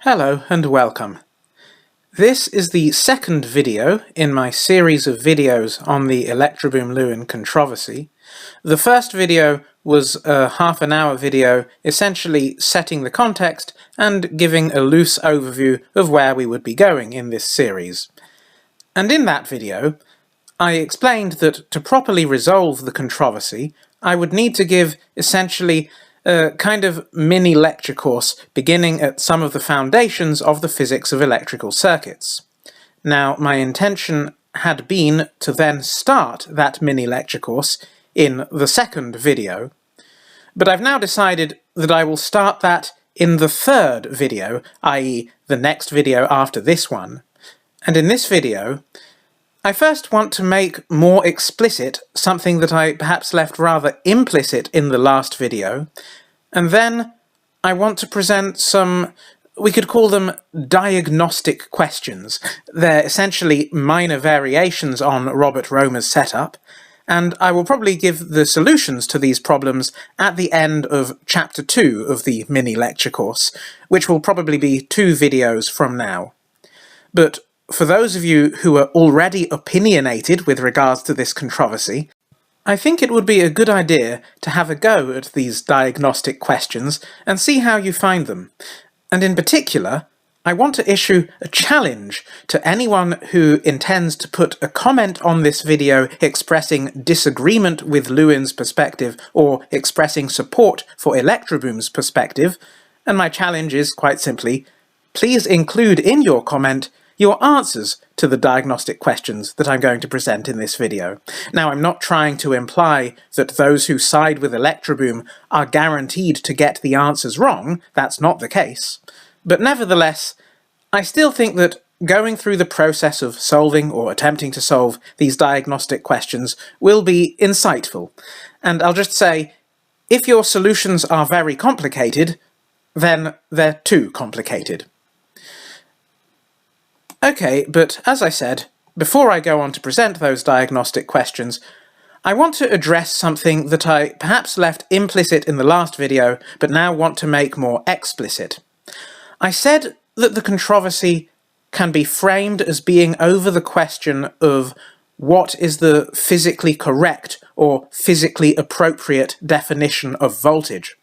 Hello and welcome. This is the second video in my series of videos on the ElectroBOOM-Lewin controversy. The first video was a half-an-hour video essentially setting the context and giving a loose overview of where we would be going in this series. And in that video, I explained that to properly resolve the controversy, I would need to give essentially a kind of mini lecture course beginning at some of the foundations of the physics of electrical circuits. Now, my intention had been to then start that mini lecture course in the second video, but I've now decided that I will start that in the third video, i.e. the next video after this one. And in this video, I first want to make more explicit something that I perhaps left rather implicit in the last video, and then I want to present some, we could call them diagnostic questions. They're essentially minor variations on Robert Romer's setup, and I will probably give the solutions to these problems at the end of Chapter 2 of the mini lecture course, which will probably be 2 videos from now. But for those of you who are already opinionated with regards to this controversy, I think it would be a good idea to have a go at these diagnostic questions and see how you find them. And in particular, I want to issue a challenge to anyone who intends to put a comment on this video expressing disagreement with Lewin's perspective or expressing support for ElectroBOOM's perspective, and my challenge is quite simply, please include in your comment your answers to the diagnostic questions that I'm going to present in this video. Now, I'm not trying to imply that those who side with ElectroBOOM are guaranteed to get the answers wrong. That's not the case. But nevertheless, I still think that going through the process of solving or attempting to solve these diagnostic questions will be insightful. And I'll just say, if your solutions are very complicated, then they're too complicated. Okay, but as I said, before I go on to present those diagnostic questions, I want to address something that I perhaps left implicit in the last video, but now want to make more explicit. I said that the controversy can be framed as being over the question of what is the physically correct or physically appropriate definition of voltage.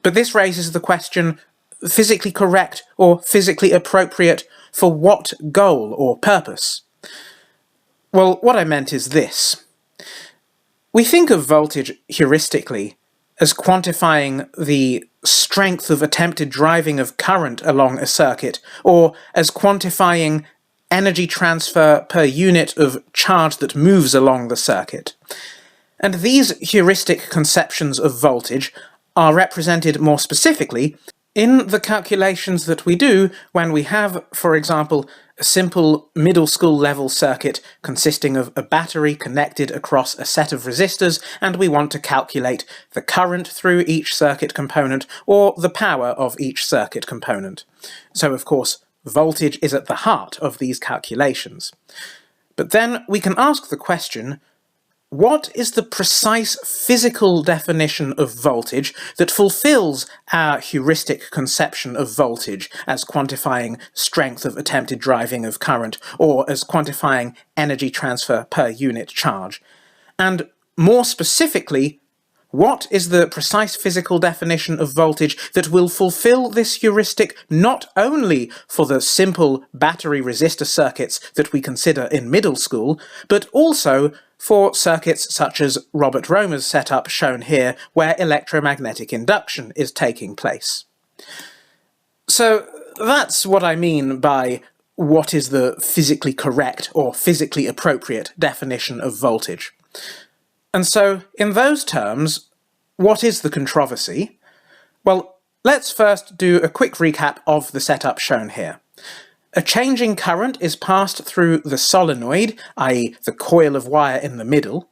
But this raises the question, physically correct or physically appropriate for what goal or purpose? Well, what I meant is this. We think of voltage heuristically as quantifying the strength of attempted driving of current along a circuit, or as quantifying energy transfer per unit of charge that moves along the circuit. And these heuristic conceptions of voltage are represented more specifically in the calculations that we do when we have, for example, a simple middle school level circuit consisting of a battery connected across a set of resistors, and we want to calculate the current through each circuit component or the power of each circuit component. So, of course, voltage is at the heart of these calculations. But then we can ask the question, what is the precise physical definition of voltage that fulfills our heuristic conception of voltage as quantifying strength of attempted driving of current or as quantifying energy transfer per unit charge? And more specifically, what is the precise physical definition of voltage that will fulfill this heuristic not only for the simple battery resistor circuits that we consider in middle school, but also for circuits such as Robert Romer's setup shown here, where electromagnetic induction is taking place? So that's what I mean by what is the physically correct or physically appropriate definition of voltage. And so, in those terms, what is the controversy? Well, let's first do a quick recap of the setup shown here. A changing current is passed through the solenoid, i.e. the coil of wire in the middle,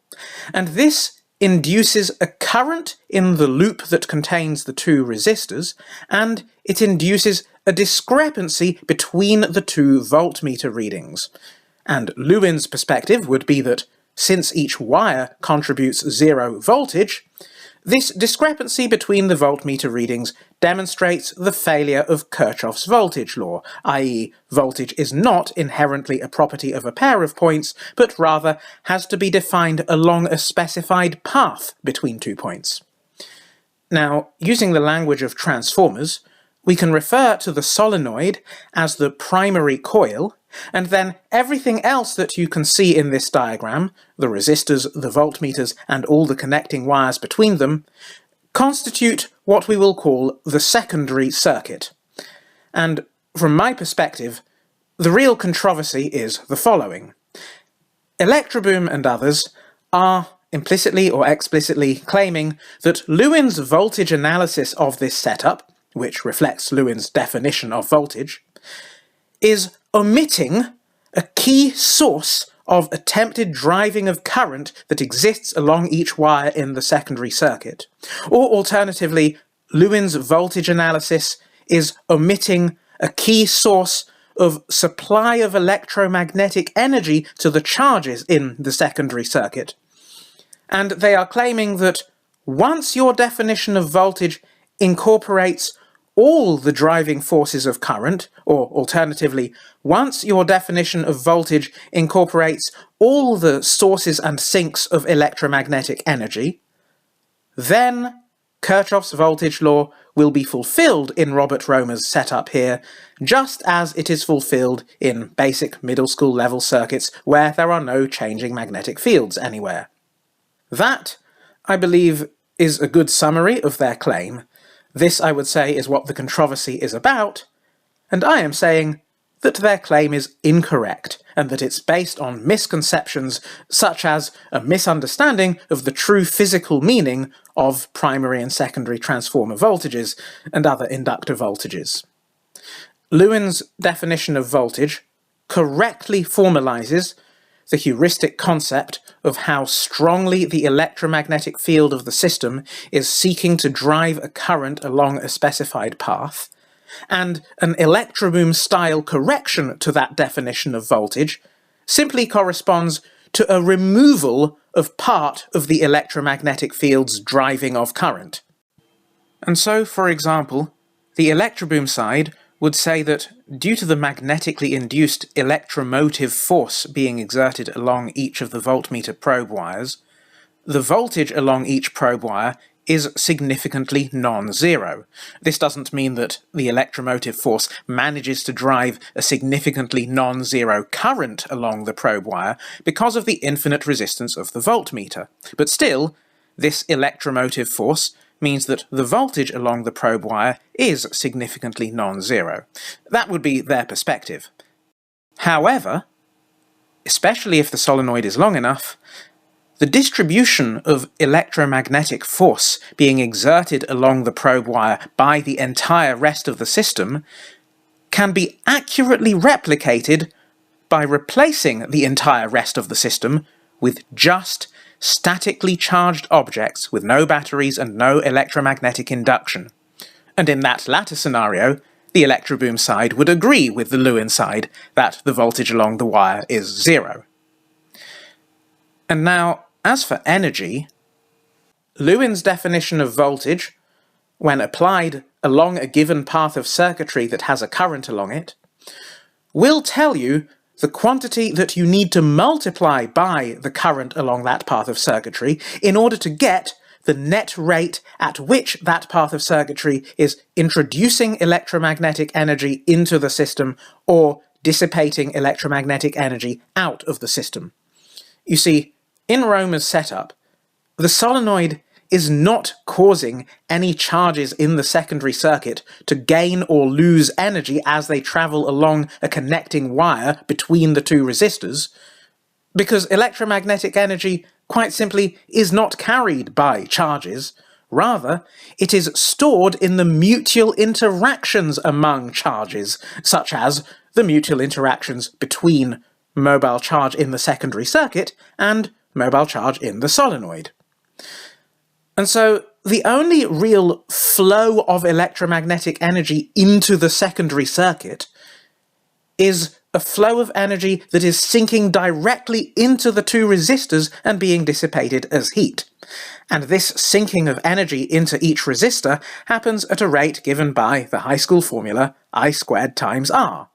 and this induces a current in the loop that contains the two resistors, and it induces a discrepancy between the two voltmeter readings. And Lewin's perspective would be that since each wire contributes 0 voltage, This discrepancy between the voltmeter readings demonstrates the failure of Kirchhoff's voltage law, i.e. voltage is not inherently a property of a pair of points, but rather has to be defined along a specified path between 2 points. Now, using the language of transformers, we can refer to the solenoid as the primary coil, and then everything else that you can see in this diagram, the resistors, the voltmeters, and all the connecting wires between them, constitute what we will call the secondary circuit. And from my perspective, the real controversy is the following. ElectroBOOM and others are implicitly or explicitly claiming that Lewin's voltage analysis of this setup, which reflects Lewin's definition of voltage, is omitting a key source of attempted driving of current that exists along each wire in the secondary circuit. Or alternatively, Lewin's voltage analysis is omitting a key source of supply of electromagnetic energy to the charges in the secondary circuit. And they are claiming that once your definition of voltage incorporates all the driving forces of current, or alternatively, once your definition of voltage incorporates all the sources and sinks of electromagnetic energy, then Kirchhoff's voltage law will be fulfilled in Robert Romer's setup here, just as it is fulfilled in basic middle school level circuits where there are no changing magnetic fields anywhere. That, I believe, is a good summary of their claim. This, I would say, is what the controversy is about, and I am saying that their claim is incorrect, and that it's based on misconceptions such as a misunderstanding of the true physical meaning of primary and secondary transformer voltages and other inductor voltages. Lewin's definition of voltage correctly formalizes the heuristic concept of how strongly the electromagnetic field of the system is seeking to drive a current along a specified path, and an ElectroBOOM-style correction to that definition of voltage simply corresponds to a removal of part of the electromagnetic field's driving of current. And so, for example, the ElectroBOOM side would say that due to the magnetically induced electromotive force being exerted along each of the voltmeter probe wires, the voltage along each probe wire is significantly non-zero. This doesn't mean that the electromotive force manages to drive a significantly non-zero current along the probe wire because of the infinite resistance of the voltmeter. But still, this electromotive force means that the voltage along the probe wire is significantly non-zero. That would be their perspective. However, especially if the solenoid is long enough, the distribution of electromagnetic force being exerted along the probe wire by the entire rest of the system can be accurately replicated by replacing the entire rest of the system with just statically charged objects with no batteries and no electromagnetic induction. And in that latter scenario, the ElectroBOOM side would agree with the Lewin side that the voltage along the wire is zero. And now, as for energy, Lewin's definition of voltage, when applied along a given path of circuitry that has a current along it, will tell you the quantity that you need to multiply by the current along that path of circuitry in order to get the net rate at which that path of circuitry is introducing electromagnetic energy into the system or dissipating electromagnetic energy out of the system. You see, in Romer's setup, the solenoid is not causing any charges in the secondary circuit to gain or lose energy as they travel along a connecting wire between the two resistors, because electromagnetic energy quite simply is not carried by charges. Rather, it is stored in the mutual interactions among charges, such as the mutual interactions between mobile charge in the secondary circuit and mobile charge in the solenoid. And so the only real flow of electromagnetic energy into the secondary circuit is a flow of energy that is sinking directly into the two resistors and being dissipated as heat. And this sinking of energy into each resistor happens at a rate given by the high school formula I squared times R.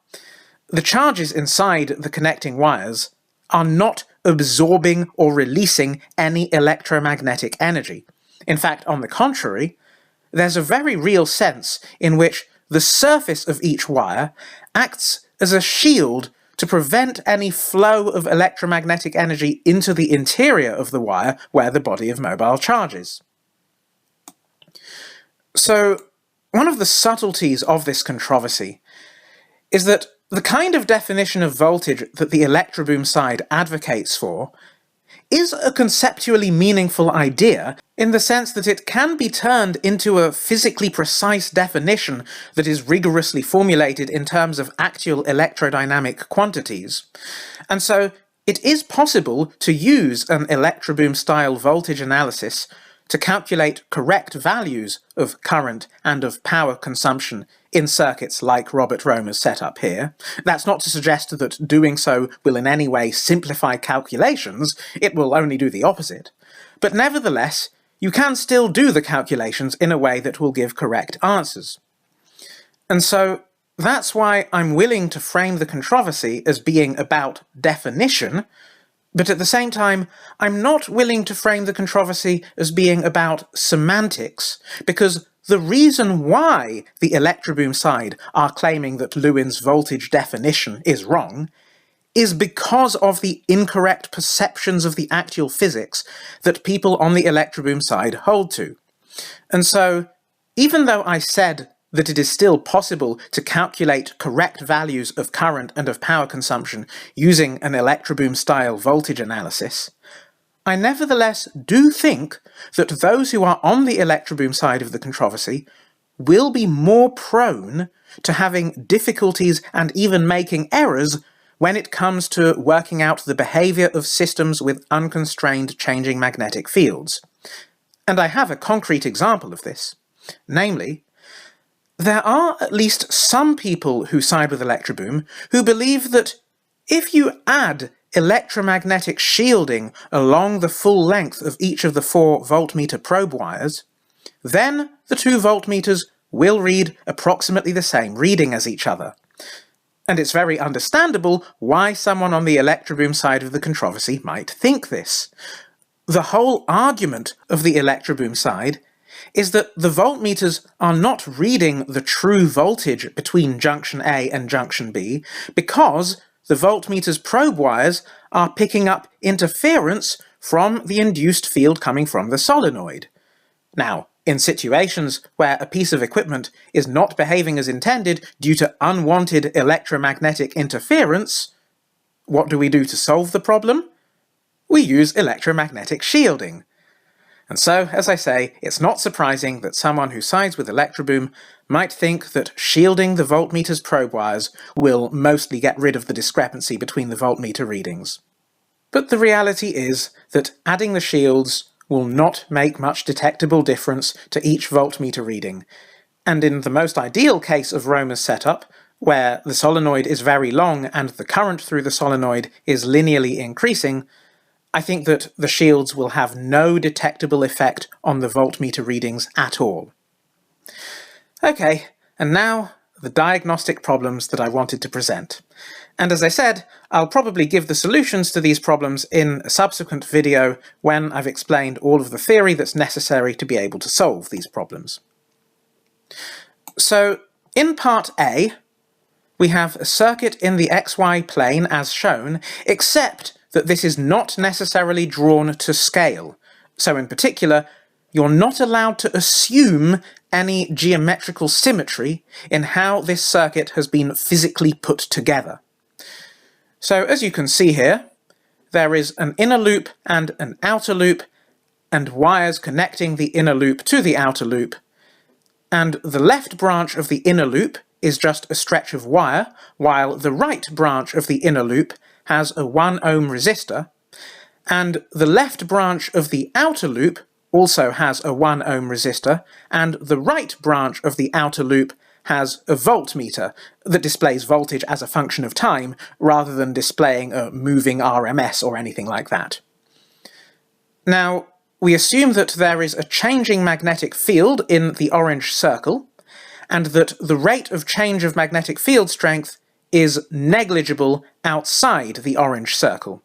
The charges inside the connecting wires are not absorbing or releasing any electromagnetic energy. In fact, on the contrary, there's a very real sense in which the surface of each wire acts as a shield to prevent any flow of electromagnetic energy into the interior of the wire where the body of mobile charges. So, one of the subtleties of this controversy is that the kind of definition of voltage that the ElectroBOOM side advocates for is a conceptually meaningful idea in the sense that it can be turned into a physically precise definition that is rigorously formulated in terms of actual electrodynamic quantities. And so it is possible to use an ElectroBOOM-style voltage analysis to calculate correct values of current and of power consumption in circuits like Robert Romer's set up here. That's not to suggest that doing so will in any way simplify calculations, it will only do the opposite. But nevertheless, you can still do the calculations in a way that will give correct answers. And so that's why I'm willing to frame the controversy as being about definition, but at the same time, I'm not willing to frame the controversy as being about semantics, because the reason why the ElectroBOOM side are claiming that Lewin's voltage definition is wrong is because of the incorrect perceptions of the actual physics that people on the ElectroBOOM side hold to. And so, even though I said that it is still possible to calculate correct values of current and of power consumption using an ElectroBOOM-style voltage analysis, I nevertheless do think that those who are on the ElectroBOOM side of the controversy will be more prone to having difficulties and even making errors when it comes to working out the behavior of systems with unconstrained changing magnetic fields. And I have a concrete example of this. Namely, there are at least some people who side with ElectroBOOM who believe that if you add electromagnetic shielding along the full length of each of the 4 voltmeter probe wires, then the 2 voltmeters will read approximately the same reading as each other. And it's very understandable why someone on the ElectroBOOM side of the controversy might think this. The whole argument of the ElectroBOOM side is that the voltmeters are not reading the true voltage between junction A and junction B because the voltmeter's probe wires are picking up interference from the induced field coming from the solenoid. Now, in situations where a piece of equipment is not behaving as intended due to unwanted electromagnetic interference, what do we do to solve the problem? We use electromagnetic shielding. And so, as I say, it's not surprising that someone who sides with ElectroBOOM might think that shielding the voltmeter's probe wires will mostly get rid of the discrepancy between the voltmeter readings. But the reality is that adding the shields will not make much detectable difference to each voltmeter reading, and in the most ideal case of Romer's setup, where the solenoid is very long and the current through the solenoid is linearly increasing, I think that the shields will have no detectable effect on the voltmeter readings at all. Okay, and now the diagnostic problems that I wanted to present. And as I said, I'll probably give the solutions to these problems in a subsequent video when I've explained all of the theory that's necessary to be able to solve these problems. So, in part A, we have a circuit in the XY plane as shown, except that this is not necessarily drawn to scale. So in particular, you're not allowed to assume any geometrical symmetry in how this circuit has been physically put together. So as you can see here, there is an inner loop and an outer loop, and wires connecting the inner loop to the outer loop, and the left branch of the inner loop is just a stretch of wire, while the right branch of the inner loop has a 1 ohm resistor, and the left branch of the outer loop also has a 1 ohm resistor, and the right branch of the outer loop has a voltmeter that displays voltage as a function of time, rather than displaying a moving RMS or anything like that. Now, we assume that there is a changing magnetic field in the orange circle, and that the rate of change of magnetic field strength is negligible outside the orange circle.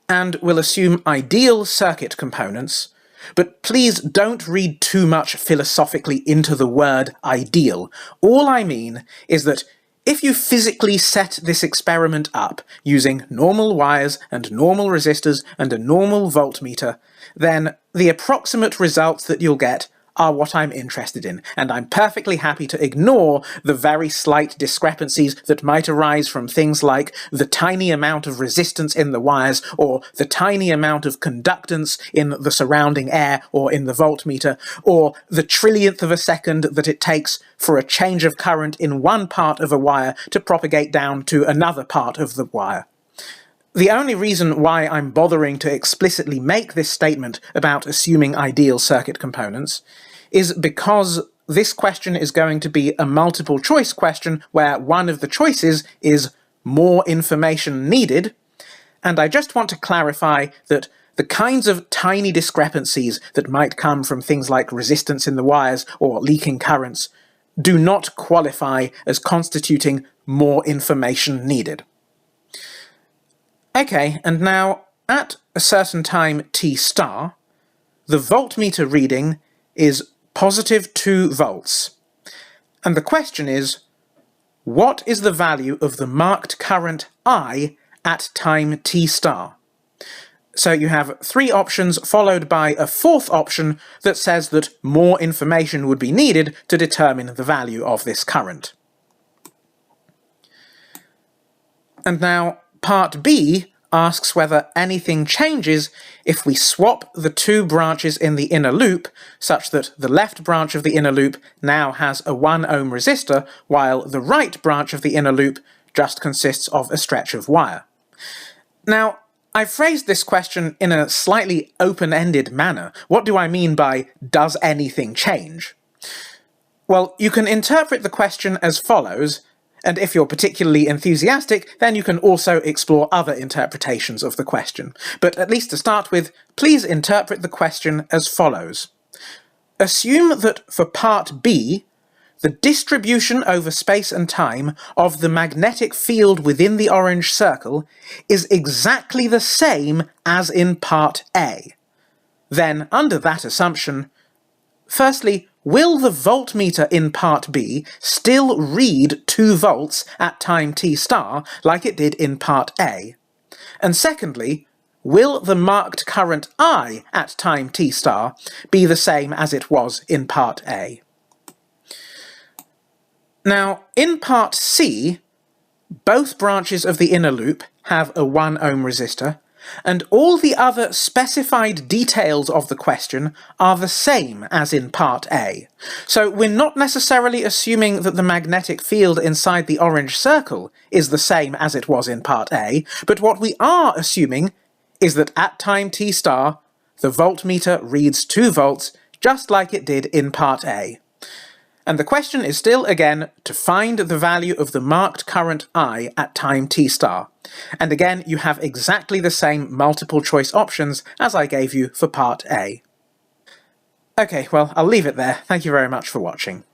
And we'll assume ideal circuit components, but please don't read too much philosophically into the word ideal. All I mean is that if you physically set this experiment up using normal wires and normal resistors and a normal voltmeter, then the approximate results that you'll get are what I'm interested in, and I'm perfectly happy to ignore the very slight discrepancies that might arise from things like the tiny amount of resistance in the wires, or the tiny amount of conductance in the surrounding air or in the voltmeter, or the trillionth of a second that it takes for a change of current in one part of a wire to propagate down to another part of the wire. The only reason why I'm bothering to explicitly make this statement about assuming ideal circuit components is because this question is going to be a multiple choice question where one of the choices is more information needed, and I just want to clarify that the kinds of tiny discrepancies that might come from things like resistance in the wires or leaking currents do not qualify as constituting more information needed. Okay, and now, at a certain time t star, the voltmeter reading is positive 2 volts. And the question is, what is the value of the marked current I at time t star? So you have 3 options followed by a 4th option that says that more information would be needed to determine the value of this current. And now, part B asks whether anything changes if we swap the 2 branches in the inner loop, such that the left branch of the inner loop now has a 1 ohm resistor, while the right branch of the inner loop just consists of a stretch of wire. Now, I've phrased this question in a slightly open-ended manner. What do I mean by "does anything change"? Well, you can interpret the question as follows, and if you're particularly enthusiastic, then you can also explore other interpretations of the question. But at least to start with, please interpret the question as follows. Assume that for part B, the distribution over space and time of the magnetic field within the orange circle is exactly the same as in part A. Then, under that assumption, firstly, will the voltmeter in part B still read 2 volts at time t star like it did in part A? And secondly, will the marked current I at time t star be the same as it was in part A? Now, in part C, both branches of the inner loop have a 1 ohm resistor, and all the other specified details of the question are the same as in part A. So we're not necessarily assuming that the magnetic field inside the orange circle is the same as it was in part A, but what we are assuming is that at time t star, the voltmeter reads 2 volts just like it did in part A. And the question is still, again, to find the value of the marked current I at time t star. And again, you have exactly the same multiple choice options as I gave you for part A. Okay, well, I'll leave it there. Thank you very much for watching.